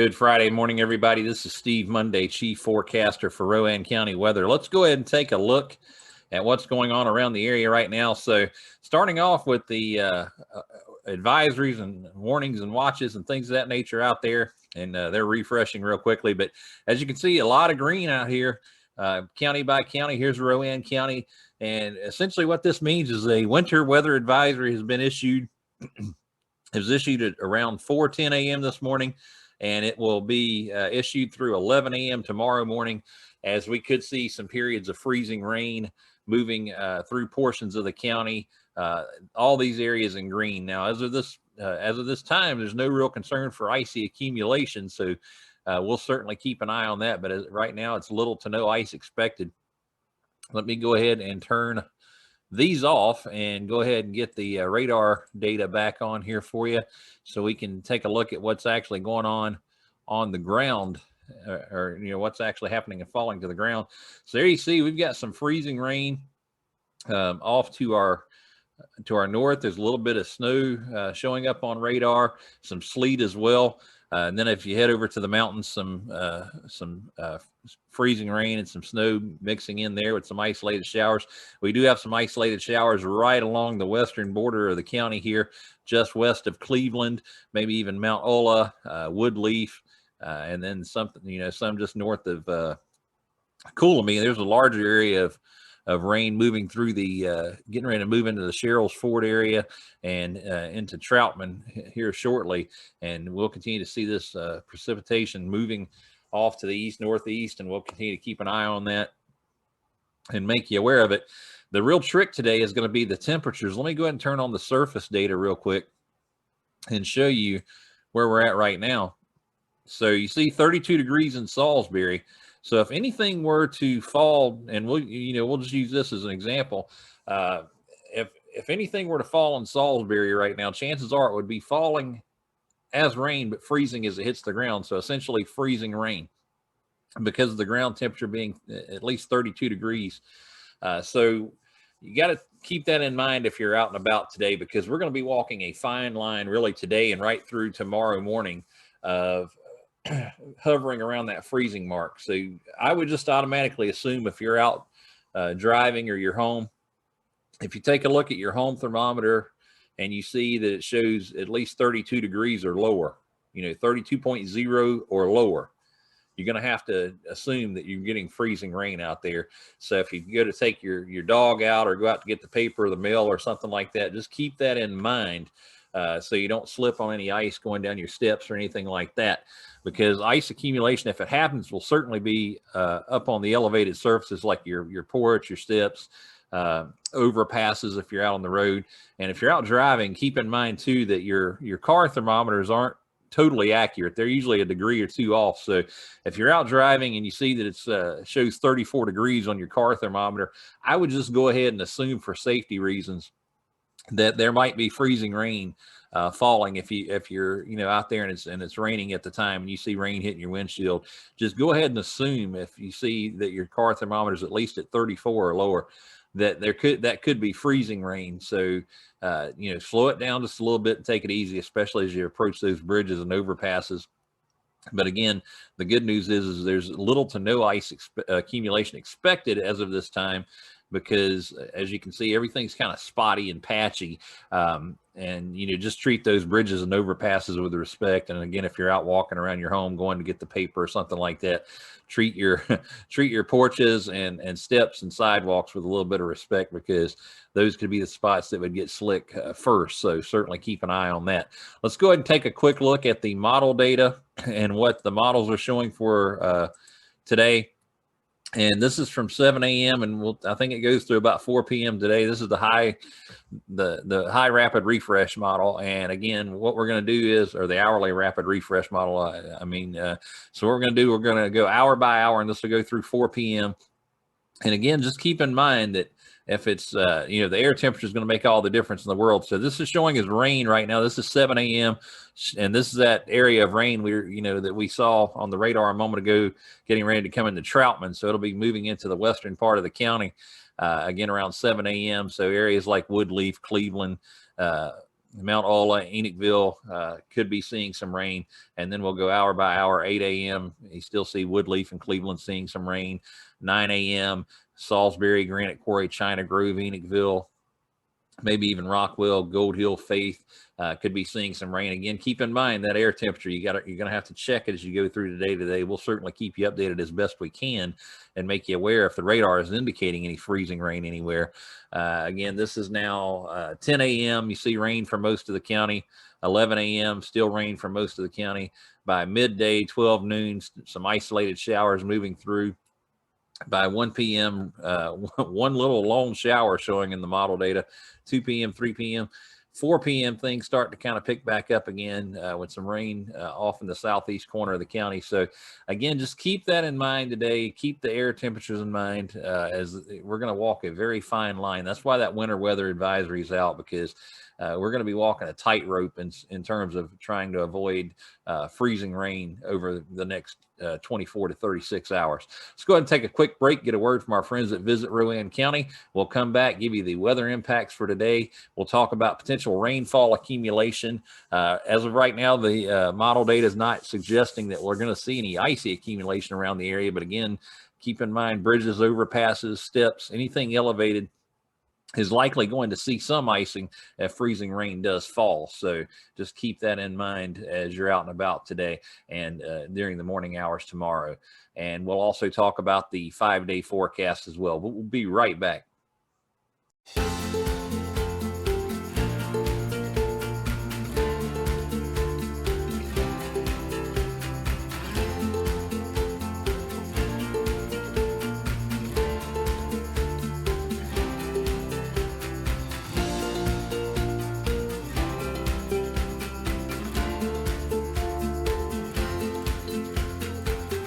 Good Friday morning, everybody. This is Steve Monday, Chief Forecaster for Rowan County Weather. Let's go ahead and take a look at what's going on around the area right now. So starting off with the advisories and warnings and watches and things of that nature out there, and they're refreshing real quickly. But as you can see, a lot of green out here, county by county. Here's Rowan County. And essentially what this means is a winter weather advisory has been issued. It was issued at around 4:10 a.m. this morning, and it will be issued through 11 a.m. tomorrow morning, as we could see some periods of freezing rain moving through portions of the county. All these areas in green. Now, as of this time, there's no real concern for icy accumulation, so we'll certainly keep an eye on that. But right now, it's little to no ice expected. Let me go ahead and turn these off and go ahead and get the radar data back on here for you, so we can take a look at what's actually going on the ground, or what's actually happening and falling to the ground. So there you see we've got some freezing rain off to our north. There's a little bit of snow showing up on radar, some sleet as well. And then if you head over to the mountains, some freezing rain and some snow mixing in there with some isolated showers. We do have some isolated showers right along the western border of the county here, just west of Cleveland, maybe even Mount Ola, Woodleaf, and then some just north of Coolamy. There's a larger area of rain moving through the getting ready to move into the Sherrills Ford area and into Troutman here shortly, and we'll continue to see this precipitation moving off to the east northeast, and we'll continue to keep an eye on that and make you aware of it. The real trick today is going to be the temperatures. Let me go ahead and turn on the surface data real quick and show you where we're at right now. So you see 32 degrees in Salisbury. So if anything were to fall, and we'll just use this as an example, if anything were to fall in Salisbury right now, chances are it would be falling as rain, but freezing as it hits the ground. So essentially freezing rain, because of the ground temperature being at least 32 degrees. So you got to keep that in mind if you're out and about today, because we're going to be walking a fine line really today and right through tomorrow morning of hovering around that freezing mark. So I would just automatically assume, if you're out driving or you're home, if you take a look at your home thermometer and you see that it shows at least 32 degrees or lower, 32.0 or lower, you're going to have to assume that you're getting freezing rain out there. So if you go to take your dog out or go out to get the paper or the mail or something like that, just keep that in mind, so you don't slip on any ice going down your steps or anything like that. Because ice accumulation, if it happens, will certainly be up on the elevated surfaces like your porch, your steps, overpasses if you're out on the road. And if you're out driving, keep in mind too that your car thermometers aren't totally accurate. They're usually a degree or two off. So if you're out driving and you see that it shows 34 degrees on your car thermometer, I would just go ahead and assume, for safety reasons, that there might be freezing rain falling. If you're out there and it's raining at the time and you see rain hitting your windshield, just go ahead and assume, if you see that your car thermometer is at least at 34 or lower, that could be freezing rain. So slow it down just a little bit and take it easy, especially as you approach those bridges and overpasses. But again, the good news is there's little to no ice accumulation expected as of this time, because as you can see, everything's kind of spotty and patchy. And just treat those bridges and overpasses with respect. And again, if you're out walking around your home going to get the paper or something like that, treat your porches and steps and sidewalks with a little bit of respect, because those could be the spots that would get slick first. So certainly keep an eye on that. Let's go ahead and take a quick look at the model data and what the models are showing for today. And this is from 7 a.m. and I think it goes through about 4 p.m. today. This is the high rapid refresh model. And again, what we're going to do is, or the hourly rapid refresh model, so what we're going to do, we're going to go hour by hour, and this will go through 4 p.m. And again, just keep in mind that if it's, the air temperature is going to make all the difference in the world. So this is showing as rain right now. This is 7 a.m. And this is that area of rain that we saw on the radar a moment ago, getting ready to come into Troutman. So it'll be moving into the western part of the county, again, around 7 a.m. So areas like Woodleaf, Cleveland, Mount Ola, Enochville could be seeing some rain. And then we'll go hour by hour. 8 a.m. You still see Woodleaf and Cleveland seeing some rain. 9 a.m. Salisbury, Granite Quarry, China Grove, Enochville, maybe even Rockwell, Gold Hill, Faith could be seeing some rain. Again, keep in mind that air temperature. You're going to have to check it as you go through the day today. We'll certainly keep you updated as best we can and make you aware if the radar is indicating any freezing rain anywhere. Again, this is now 10 a.m. You see rain for most of the county. 11 a.m. still rain for most of the county. By midday, 12 noon, some isolated showers moving through. By 1 p.m., one little lone shower showing in the model data. 2 p.m., 3 p.m., 4 p.m., things start to kind of pick back up again with some rain off in the southeast corner of the county. So, again, just keep that in mind today. Keep the air temperatures in mind as we're going to walk a very fine line. That's why that winter weather advisory is out, because we're going to be walking a tightrope in terms of trying to avoid freezing rain over the next 24 to 36 hours. Let's go ahead and take a quick break, get a word from our friends at Visit Rowan County. We'll come back, give you the weather impacts for today. We'll talk about potential rainfall accumulation. As of right now, the model data is not suggesting that we're going to see any icy accumulation around the area. But again, keep in mind bridges, overpasses, steps, anything elevated is likely going to see some icing if freezing rain does fall. So just keep that in mind as you're out and about today and during the morning hours tomorrow. And we'll also talk about the 5-day forecast as well. We'll be right back.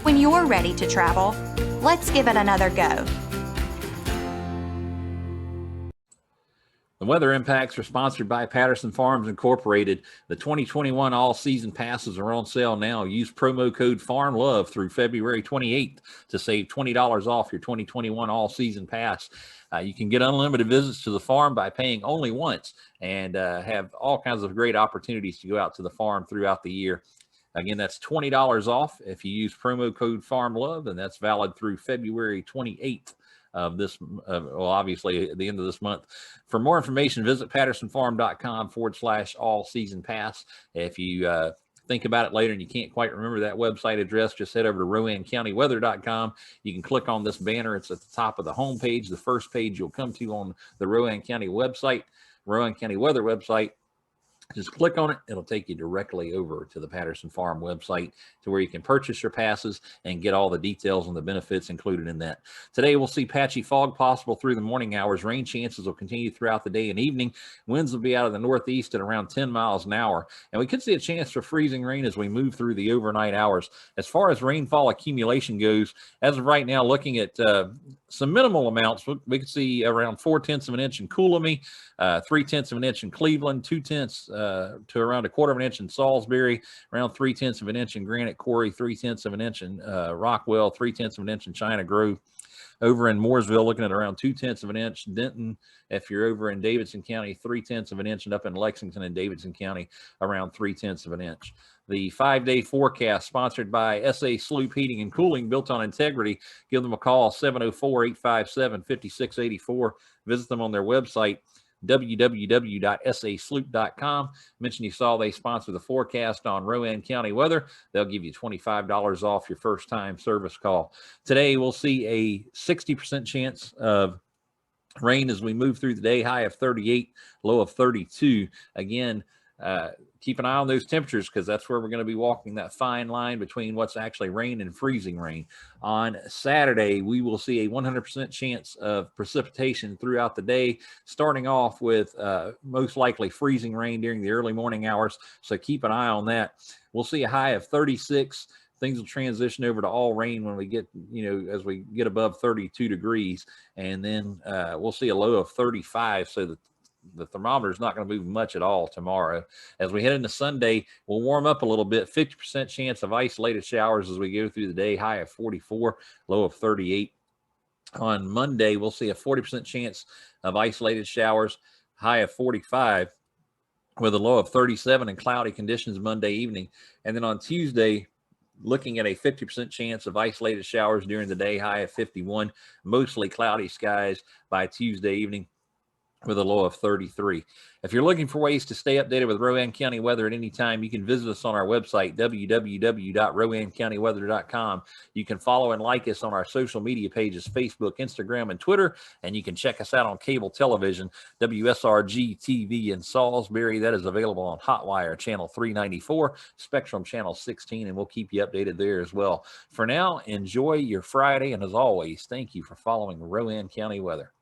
When you're ready to travel, let's give it another go. The weather impacts are sponsored by Patterson Farms Incorporated. The 2021 all-season passes are on sale now. Use promo code FARMLOVE through February 28th to save $20 off your 2021 all-season pass. You can get unlimited visits to the farm by paying only once and have all kinds of great opportunities to go out to the farm throughout the year. Again, that's $20 off if you use promo code FARMLOVE, and that's valid through February 28th of this, well, obviously at the end of this month. For more information, visit pattersonfarm.com/all-season pass. If you think about it later and you can't quite remember that website address, just head over to RowanCountyWeather.com. You can click on this banner. It's at the top of the homepage. The first page you'll come to on the Rowan County website, Rowan County Weather website. Just click on it. It'll take you directly over to the Patterson Farm website to where you can purchase your passes and get all the details on the benefits included in that. Today, we'll see patchy fog possible through the morning hours. Rain chances will continue throughout the day and evening. Winds will be out of the northeast at around 10 miles an hour. And we could see a chance for freezing rain as we move through the overnight hours. As far as rainfall accumulation goes, as of right now, looking at some minimal amounts, we could see around 4/10 of an inch in Coolamy, 3/10 of an inch in Cleveland, 2/10 to around 1/4 of an inch in Salisbury, around 3/10 of an inch in Granite Quarry, 3/10 of an inch in Rockwell, 3/10 of an inch in China Grove. Over in Mooresville, looking at around 2/10 of an inch. Denton, if you're over in Davidson County, 3/10 of an inch, and up in Lexington and Davidson County, around 3/10 of an inch. The 5-day forecast sponsored by SA Sloop Heating and Cooling, built on integrity. Give them a call, 704-857-5684. Visit them on their website, www.sasloop.com. Mention you saw they sponsor the forecast on Rowan County Weather. They'll give you $25 off your first time service call. Today, we'll see a 60% chance of rain as we move through the day, high of 38, low of 32. Again, keep an eye on those temperatures because that's where we're going to be walking that fine line between what's actually rain and freezing rain. On Saturday, we will see a 100% chance of precipitation throughout the day, starting off with most likely freezing rain during the early morning hours. So keep an eye on that. We'll see a high of 36. Things will transition over to all rain when we get, as we get above 32 degrees. And then we'll see a low of 35. So that the thermometer is not going to move much at all tomorrow. As we head into Sunday, we'll warm up a little bit. 50% chance of isolated showers as we go through the day, high of 44, low of 38. On Monday, we'll see a 40% chance of isolated showers, high of 45. with a low of 37 and cloudy conditions Monday evening. And then on Tuesday, looking at a 50% chance of isolated showers during the day, high of 51, mostly cloudy skies by Tuesday evening with a low of 33. If you're looking for ways to stay updated with Rowan County weather at any time, you can visit us on our website, www.rowancountyweather.com. You can follow and like us on our social media pages, Facebook, Instagram, and Twitter, and you can check us out on cable television, WSRG TV in Salisbury. That is available on Hotwire Channel 394, Spectrum Channel 16, and we'll keep you updated there as well. For now, enjoy your Friday, and as always, thank you for following Rowan County weather.